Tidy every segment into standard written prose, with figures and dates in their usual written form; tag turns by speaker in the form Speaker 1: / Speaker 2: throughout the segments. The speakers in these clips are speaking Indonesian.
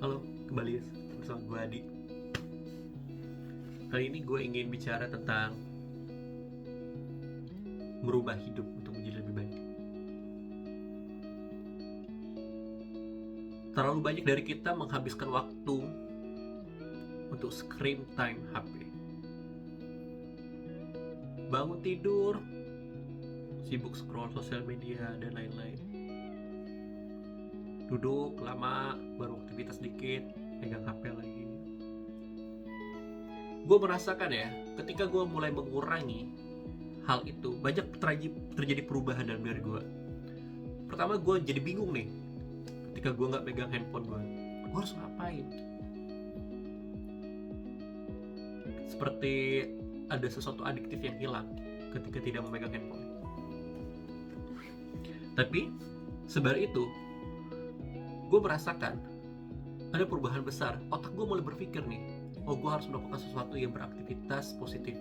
Speaker 1: Halo, kembali bersama gue Adi. Kali ini gue ingin bicara tentang merubah hidup untuk menjadi lebih baik. Terlalu banyak dari kita menghabiskan waktu untuk screen time HP. Bangun tidur, sibuk scroll sosial media dan lain-lain. Duduk lama, baru aktivitas dikit, pegang HP lagi. Gue merasakan ya, ketika gue mulai mengurangi hal itu, banyak terjadi perubahan dalam diri gue. Pertama, gue jadi bingung nih ketika gue nggak pegang handphone gue harus ngapain. Seperti ada sesuatu adiktif yang hilang ketika tidak memegang handphone. Tapi sebaru itu, gue merasakan ada perubahan besar. Otak gue mulai berpikir nih, gue harus melakukan sesuatu yang beraktivitas positif.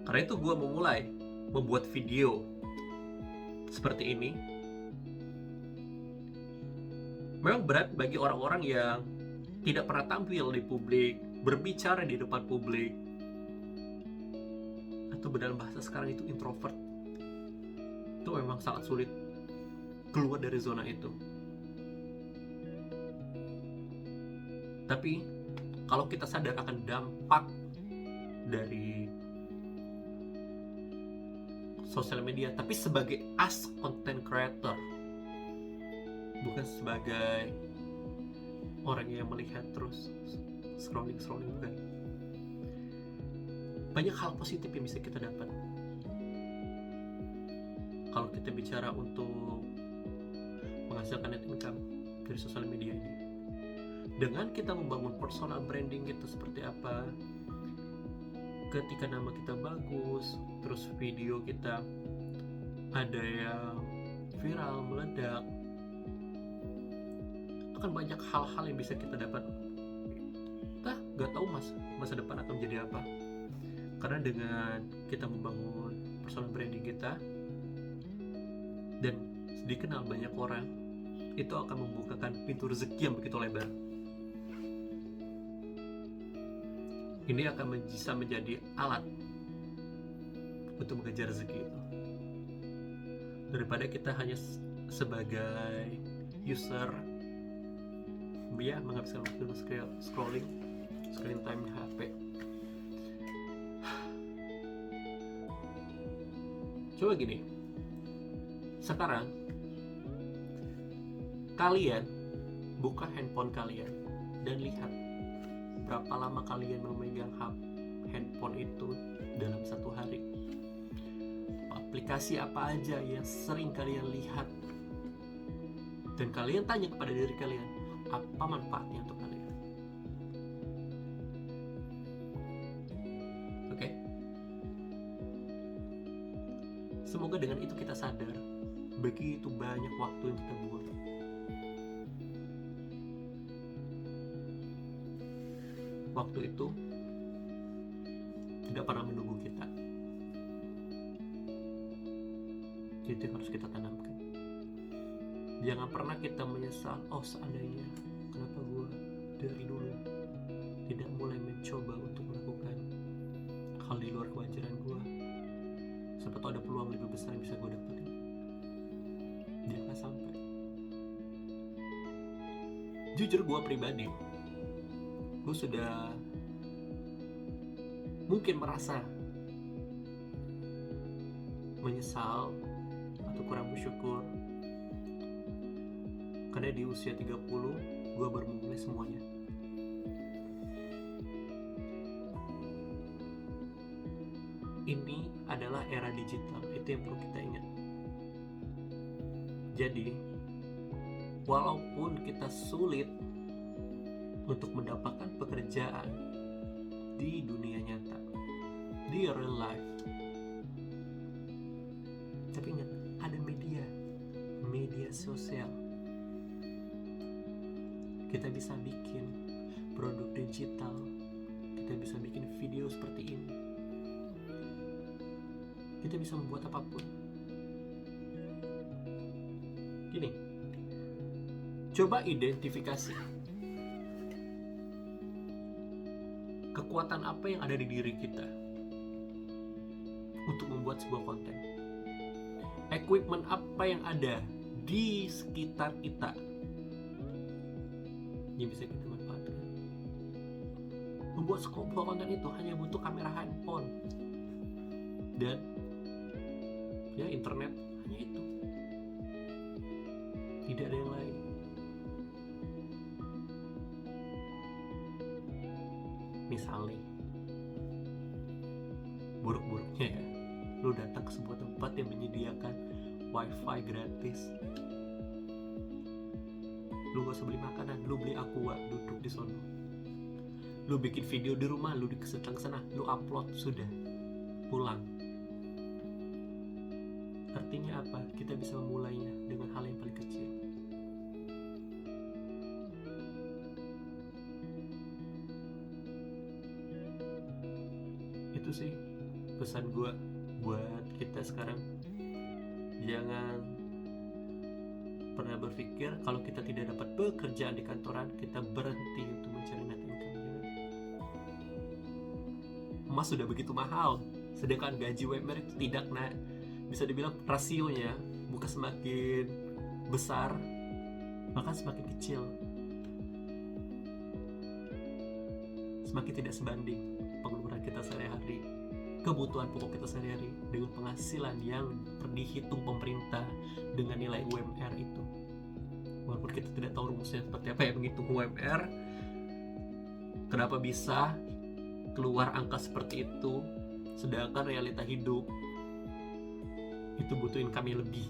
Speaker 1: Karena itu gue memulai membuat video seperti ini. Memang berat bagi orang-orang yang tidak pernah tampil di publik, berbicara di depan publik, atau dalam bahasa sekarang itu introvert. Itu memang sangat sulit keluar dari zona itu. Tapi kalau kita sadar akan dampak dari sosial media, tapi sebagai content creator, bukan sebagai orang yang melihat terus scrolling, bukan. Banyak hal positif yang bisa kita dapat kalau kita bicara untuk menghasilkan net income dari sosial media ini. Dengan kita membangun personal branding kita seperti apa, ketika nama kita bagus, terus video kita ada yang viral, meledak, akan banyak hal-hal yang bisa kita dapat. Gak tahu masa depan akan menjadi apa. Karena dengan kita membangun personal branding kita dan dikenal banyak orang, itu akan membukakan pintu rezeki yang begitu lebar. Ini akan bisa menjadi alat untuk mengejar rezeki itu, daripada kita hanya sebagai user ya menghabiskan waktu screen time di HP. Coba gini, sekarang kalian buka handphone kalian dan lihat berapa lama kalian memegang handphone itu dalam satu hari. Aplikasi apa aja yang sering kalian lihat, dan kalian tanya kepada diri kalian, apa manfaatnya untuk kalian? Oke? Semoga dengan itu kita sadar begitu banyak waktu yang kita buang. Waktu itu tidak pernah menunggu kita. Itu yang harus kita tanamkan. Jangan pernah kita menyesal, seandainya kenapa gue dari dulu tidak mulai mencoba untuk melakukan hal di luar kewajaran gue. Siapa tahu ada peluang lebih besar yang bisa gue dapetin. Jangan sampai. Jujur gue pribadi, gue sudah mungkin merasa menyesal atau kurang bersyukur karena di usia 30 gue baru memulai semuanya. Ini adalah era digital, itu yang perlu kita ingat. Jadi walaupun kita sulit untuk mendapatkan pekerjaan di dunia nyata, di real life, tapi ingat, ada media sosial. Kita bisa bikin produk digital, kita bisa bikin video seperti ini, kita bisa membuat apapun. Gini, coba identifikasi kekuatan apa yang ada di diri kita untuk membuat sebuah konten, equipment apa yang ada di sekitar kita yang bisa kita manfaatkan. Membuat sebuah konten itu hanya butuh kamera handphone dan ya internet, hanya itu, tidak ada yang lain. Misalnya buruk-buruknya ya, lu datang ke sebuah tempat yang menyediakan wifi gratis, lu gak usah beli makanan, lu beli aqua, duduk di sono, lu bikin video di rumah, lu disetang sana, lu upload, sudah, pulang. Artinya apa? Kita bisa memulainya dengan hal yang paling kecil. Itu sih pesan gue buat kita sekarang. Jangan pernah berpikir kalau kita tidak dapat pekerjaan di kantoran, kita berhenti untuk mencari net income. Emas sudah begitu mahal, sedangkan gaji UMR itu tidak naik. Bisa dibilang rasionya bukan semakin besar, bahkan semakin kecil, semakin tidak sebanding pengeluaran kita sehari-hari, kebutuhan pokok kita sehari-hari dengan penghasilan yang dihitung pemerintah dengan nilai UMR itu. Walaupun kita tidak tahu rumusnya seperti apa ya menghitung UMR, kenapa bisa keluar angka seperti itu, sedangkan realita hidup itu butuh income yang lebih.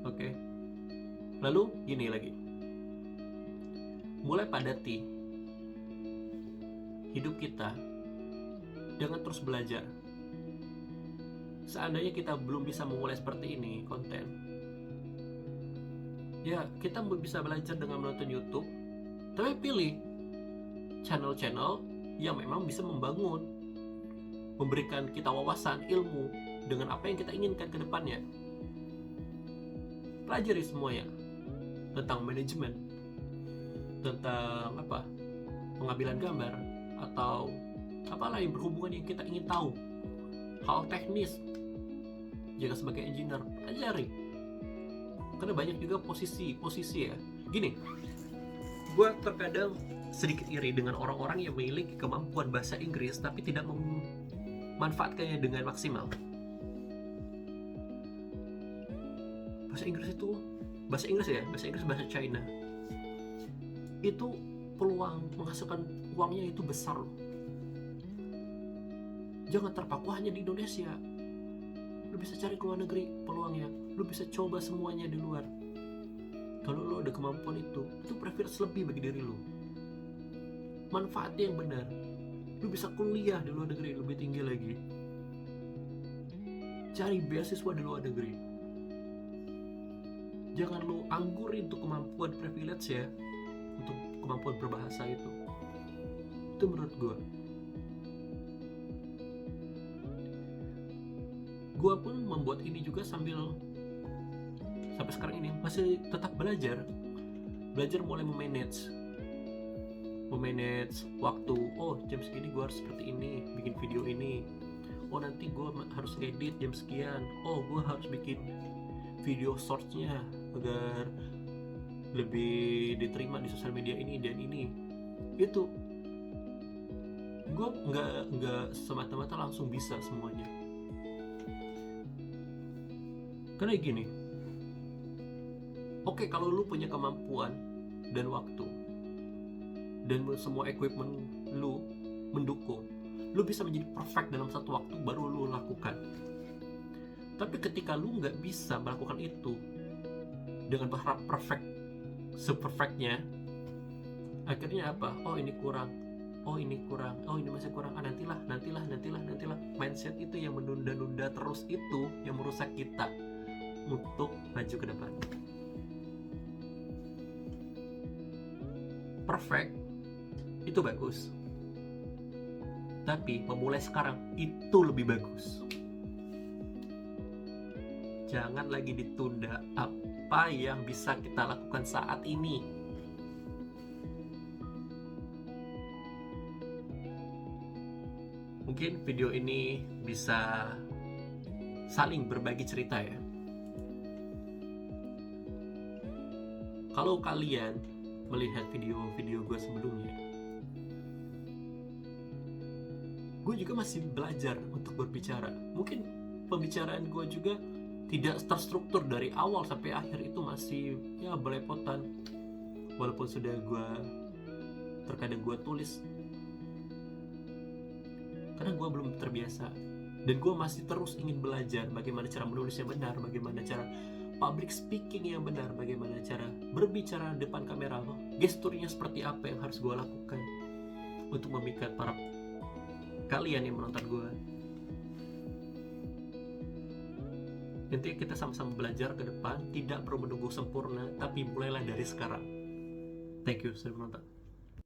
Speaker 1: Oke. Lalu gini lagi, mulai padati hidup kita dengan terus belajar. Seandainya kita belum bisa memulai seperti ini konten, ya kita bisa belajar dengan menonton YouTube, tapi pilih channel-channel yang memang bisa membangun, memberikan kita wawasan, ilmu dengan apa yang kita inginkan ke depannya. Pelajari semuanya tentang manajemen, tentang apa, pengambilan gambar, atau apalah yang berhubungan yang kita ingin tahu, hal teknis. Jika sebagai engineer, pelajari, karena banyak juga posisi ya. Gini, gue terkadang sedikit iri dengan orang-orang yang memiliki kemampuan bahasa Inggris tapi tidak memanfaatkannya dengan maksimal. Bahasa Inggris bahasa China itu peluang menghasilkan uangnya itu besar loh. Jangan terpaku hanya di Indonesia. Lu bisa cari ke luar negeri peluangnya, lu bisa coba semuanya di luar. Kalau lu ada kemampuan itu privilege lebih bagi diri lu. Manfaatnya yang benar. Lu bisa kuliah di luar negeri lebih tinggi lagi. Cari beasiswa di luar negeri. Jangan lu anggurin untuk kemampuan privilege ya, untuk kemampuan berbahasa itu. Itu menurut gue pun membuat ini juga sampai sekarang ini masih tetap belajar mulai memanage waktu. Oh, jam segini gue harus seperti ini, bikin video ini. Oh, nanti gue harus edit jam sekian. Oh, gue harus bikin video shortsnya agar lebih diterima di sosial media ini dan ini. Itu gue nggak semata-mata langsung bisa semuanya. Karena gini, oke, kalau lu punya kemampuan dan waktu dan semua equipment lu mendukung, lu bisa menjadi perfect dalam satu waktu baru lu lakukan. Tapi ketika lu nggak bisa melakukan itu dengan berharap perfect, seperfectnya, akhirnya apa? Oh, ini kurang, oh ini kurang, oh ini masih kurang, nantilah. Mindset itu yang menunda-nunda terus, itu yang merusak kita untuk maju ke depan. Perfect itu bagus, tapi memulai sekarang itu lebih bagus. Jangan lagi ditunda apa yang bisa kita lakukan saat ini. mungkin video ini bisa saling berbagi cerita ya. Kalau kalian melihat video-video gue sebelumnya, gue juga masih belajar untuk berbicara. Mungkin pembicaraan gue juga tidak terstruktur dari awal sampai akhir, itu masih ya belepotan. Walaupun sudah terkadang gue tulis, karena gue belum terbiasa. Dan gue masih terus ingin belajar bagaimana cara menulis yang benar, bagaimana cara public speaking yang benar, bagaimana cara berbicara depan kamera, gesturnya seperti apa yang harus gue lakukan untuk memikat para kalian yang menonton gue. Intinya kita sama-sama belajar ke depan, tidak perlu menunggu sempurna, tapi mulailah dari sekarang. Thank you sudah menonton.